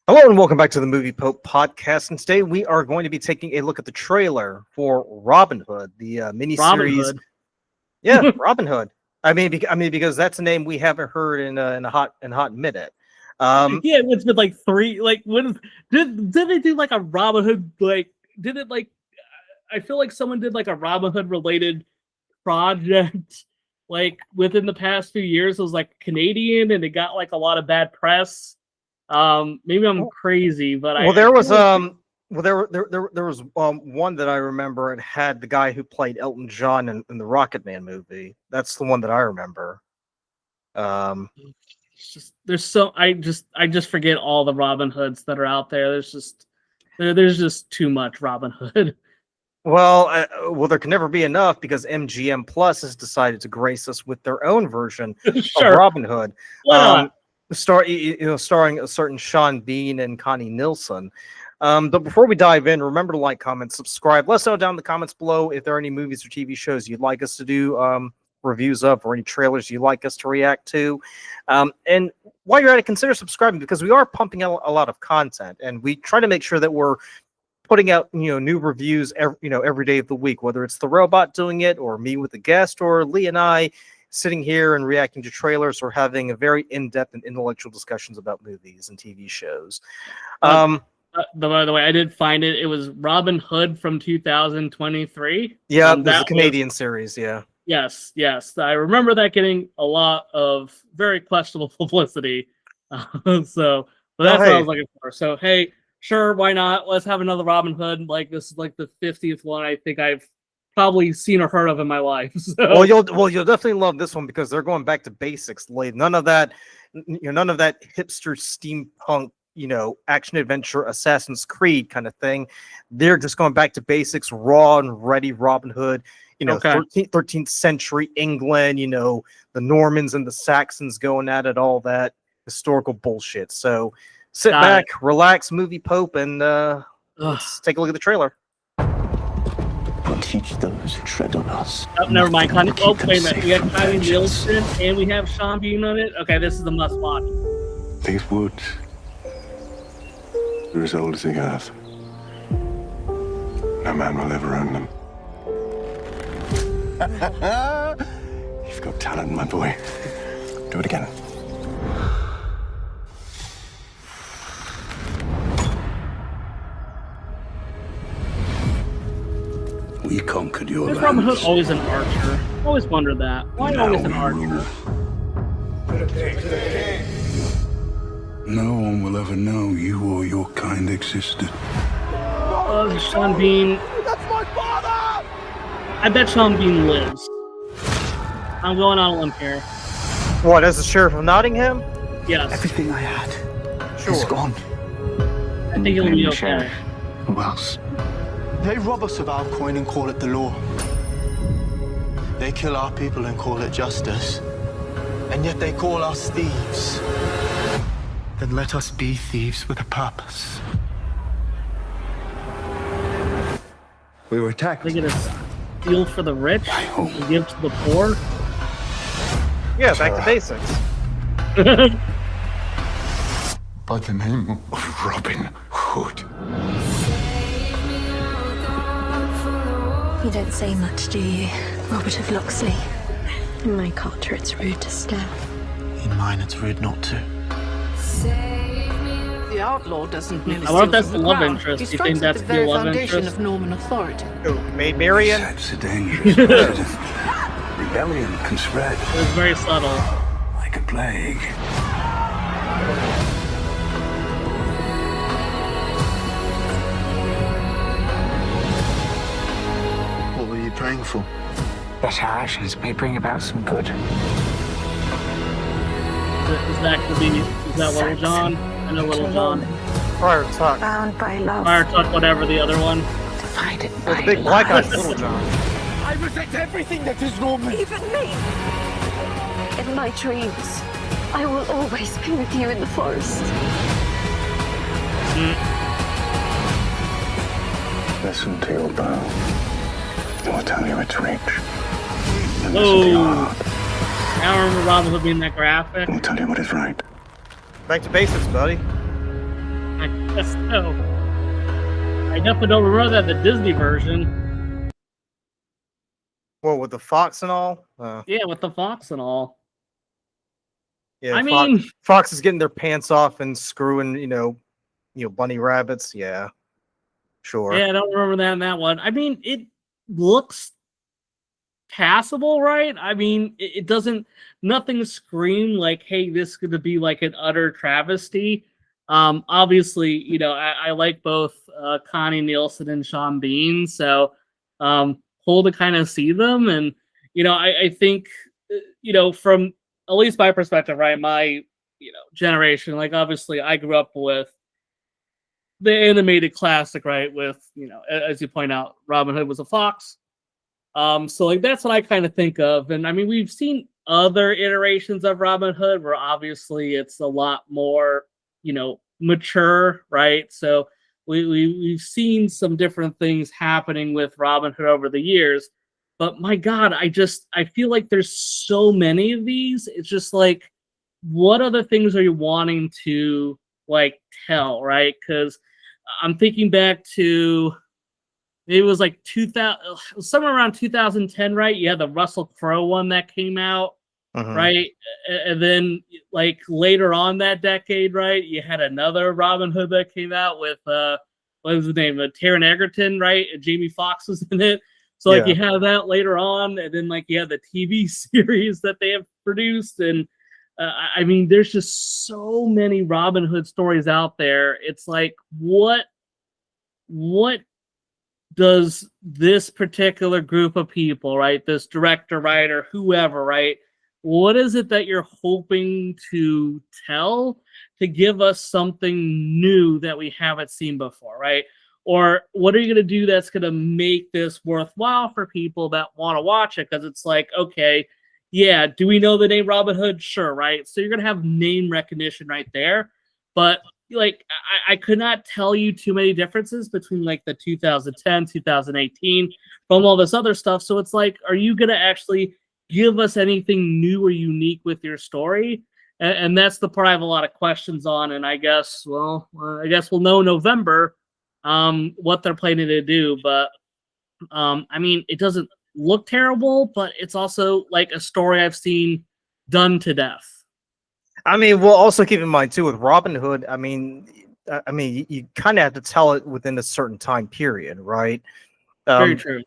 Hello and welcome back to the Movie Pope podcast. And today we are going to be taking a look at the trailer for Robin Hood, the miniseries. Robin Hood. Yeah, Robin Hood. I mean, because that's a name we haven't heard in a hot minute. Yeah, it's been like three. Like, when did they do like a Robin Hood? Like, did it like? I feel like someone did like a Robin Hood related project like within the past few years. It was like Canadian, and it got like a lot of bad press. Maybe I'm crazy, but there was one that I remember. It had the guy who played Elton John in the Rocket Man movie. That's the one that I remember. It's just there's so I just forget all the Robin Hoods that are out there. There's just too much Robin Hood. Well, there can never be enough because MGM Plus has decided to grace us with their own version Sure. of Robin Hood. Why not? Starring a certain Sean Bean and Connie Nielsen. But before we dive in, remember to like, comment, subscribe. Let us know down in the comments below if there are any movies or TV shows you'd like us to do reviews of, or any trailers you'd like us to react to. And while you're at it, consider subscribing because we are pumping out a lot of content, and we try to make sure that we're putting out new reviews every day of the week, whether it's the robot doing it, or me with a guest, or Lee and I sitting here and reacting to trailers, or having a very in-depth and intellectual discussions about movies and TV shows. By the way, I did find it. It was Robin Hood from 2023. Yeah, this is a Canadian series. Yeah. Yes. I remember that getting a lot of very questionable publicity. But that's what I was looking for. So, hey, sure, why not? Let's have another Robin Hood. Like, this is like the 50th one I think I've probably seen or heard of in my life. So. Well, you'll definitely love this one because they're going back to basics. None of that hipster steampunk, action adventure Assassin's Creed kind of thing. They're just going back to basics, raw and ready Robin Hood. 13th century England. The Normans and the Saxons going at it, all that historical bullshit. So sit back, relax, Movie Pope, and let's take a look at the trailer. Teach those who tread on us. Oh, never mind. Wait a minute. We have Connie Nielsen and we have Sean Bean on it. Okay, this is a must watch. These woods are as old as the earth. No man will ever own them. You've got talent, my boy. Do it again. We conquered your Is lands. Robin Hood always an archer? Always wondered that. Why always an archer? No one will ever know you or your kind existed. Sean Bean. That's my father! I bet Sean Bean lives. I'm going on a limb here. What, as the Sheriff of Nottingham? Yes. Everything I had is gone. I think he'll be okay. Who else? They rob us of our coin and call it the law. They kill our people and call it justice. And yet they call us thieves. Then let us be thieves with a purpose. We were attacked. They get a steal for the rich and give to the poor. Yeah, back to basics. By the name of Robin Hood. You don't say much, do you, Robert of Locksley? In my culture, it's rude to stare. In mine, it's rude not to. The outlaw doesn't merely I wonder if steal that's from the the love ground. interest. He Do you strikes think at that's the the very love foundation interest? of Norman authority. Maid Marian? That's a dangerous precedent. Rebellion can spread It was very subtle. like a plague. What were you praying for? That our actions may bring about some good. Is that Little John? I know Little John. Friar Tuck. Bound by love. Fire Tuck, whatever the other one. Divided The by big black love. guy's Little John. I reject everything that is Norman. Even me. In my dreams, I will always be with you in the forest. Listen to your bow. It will tell you its reach. And listen to your heart. I don't remember Robin Hood being that graphic. It will tell you what is right. Back to basics, buddy. I guess so. I definitely don't remember that the Disney version. Well, with the fox and all. Yeah, with the fox and all. Yeah, I mean, Fox is getting their pants off and screwing, bunny rabbits. Yeah, sure. yeah, I don't remember that in that one. I mean, it looks passable, right? I mean, it doesn't. Nothing scream like, "Hey, this is going to be like an utter travesty." Obviously, I like both Connie Nielsen and Sean Bean, so cool to kind of see them, and I think from at least my perspective, right, my generation, like obviously I grew up with the animated classic, right, with as you point out, Robin Hood was a fox. So like that's what I kind of think of, and I mean we've seen other iterations of Robin Hood where obviously it's a lot more mature, right? So we've seen some different things happening with Robin Hood over the years, but my God, I feel like there's so many of these. It's just like, what other things are you wanting to like tell, right? Because I'm thinking back to it was like 2000, somewhere around 2010, right? You had the Russell Crowe one that came out, right? And then like later on that decade, right? You had another Robin Hood that came out with what was the name? Taron Egerton, right? And Jamie Foxx was in it. So like you have that later on, and then like you have the TV series that they have produced, and I mean, there's just so many Robin Hood stories out there. It's like, what does this particular group of people, right? This director, writer, whoever, right? What is it that you're hoping to tell to give us something new that we haven't seen before, right? Or what are you going to do that's going to make this worthwhile for people that want to watch it? Because it's like, okay, yeah, do we know the name Robin Hood? Sure, right? So you're going to have name recognition right there. But like, I could not tell you too many differences between like the 2010, 2018 from all this other stuff. So it's like, are you going to actually give us anything new or unique with your story? And that's the part I have a lot of questions on. And I guess, we'll know in November what they're planning to do. But I mean, it doesn't look terrible, but it's also like a story I've seen done to death. I mean, we'll also keep in mind too with Robin Hood. I mean, you kind of have to tell it within a certain time period, right? Very true.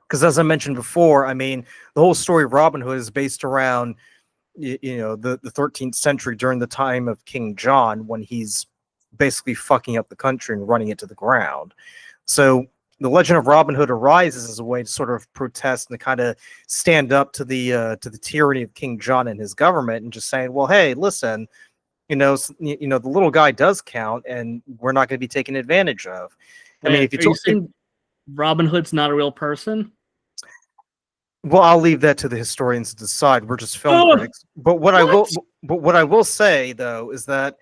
Because as I mentioned before, I mean, the whole story of Robin Hood is based around the 13th century during the time of King John, when he's basically fucking up the country and running it to the ground. So the legend of Robin Hood arises as a way to sort of protest and to kind of stand up to the tyranny of King John and his government, and just saying, well, hey, listen, the little guy does count, and we're not going to be taken advantage of. I mean, if you saying Robin Hood's not a real person, well, I'll leave that to the historians to decide. We're just film critics. But what I will say though is that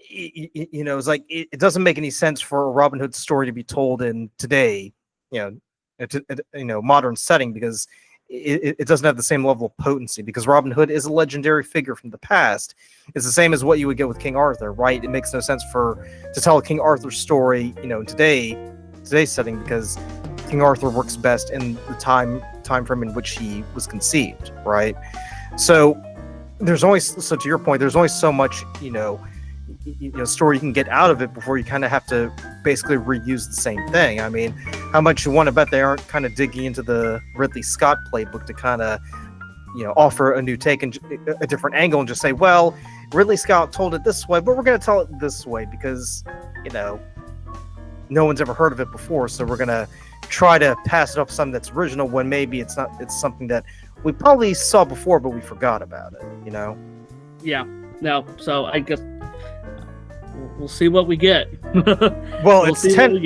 it's like it doesn't make any sense for a Robin Hood story to be told in today, modern setting, because it doesn't have the same level of potency, because Robin Hood is a legendary figure from the past. It's the same as what you would get with King Arthur, right? It makes no sense to tell a King Arthur story, in today's setting, because King Arthur works best in the time frame in which he was conceived, right? So to your point, there's only so much story you can get out of it before you kind of have to basically reuse the same thing. I mean, how much you want to bet they aren't kind of digging into the Ridley Scott playbook to kind of offer a new take and a different angle, and just say, well, Ridley Scott told it this way, but we're going to tell it this way because no one's ever heard of it before, so we're going to try to pass it off something that's original when maybe it's not. It's something that we probably saw before, but we forgot about it. Yeah. No. So I guess we'll see what we get. Well, it's 10.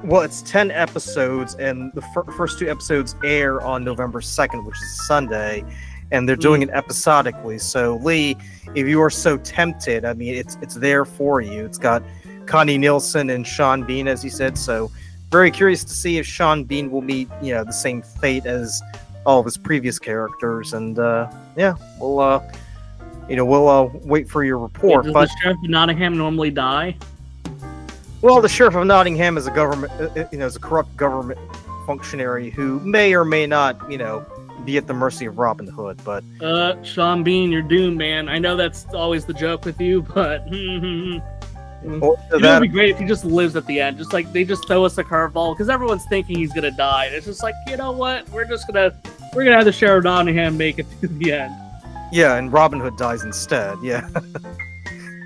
Well, it's 10 episodes, and the first 2 episodes air on November 2nd, which is a Sunday, and they're doing it episodically. So, Lee, if you are so tempted, I mean, it's there for you. It's got Connie Nielsen and Sean Bean, as you said. So, very curious to see if Sean Bean will meet, the same fate as all of his previous characters. And we'll wait for your report. Does the Sheriff of Nottingham normally die? Well, the sheriff of Nottingham is a government, is a corrupt government functionary who may or may not, be at the mercy of Robin Hood. But Sean Bean, you're doomed, man. I know that's always the joke with you, but it would be great if he just lives at the end. Just like they just throw us a curveball because everyone's thinking he's gonna die. It's just like, you know what? We're gonna have the sheriff of Nottingham make it to the end. Yeah, and Robin Hood dies instead. Yeah.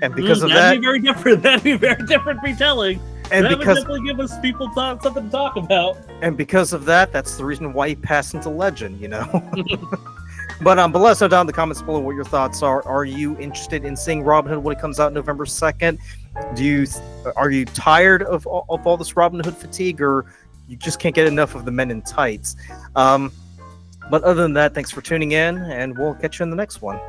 And because of that'd be very different. That'd be very different retelling. And that because would definitely give us something to talk about. And because of that, that's the reason why he passed into legend, But let us know down in the comments below what your thoughts are. Are you interested in seeing Robin Hood when it comes out November 2nd? Are you tired of all this Robin Hood fatigue, or you just can't get enough of the men in tights? But other than that, thanks for tuning in, and we'll catch you in the next one.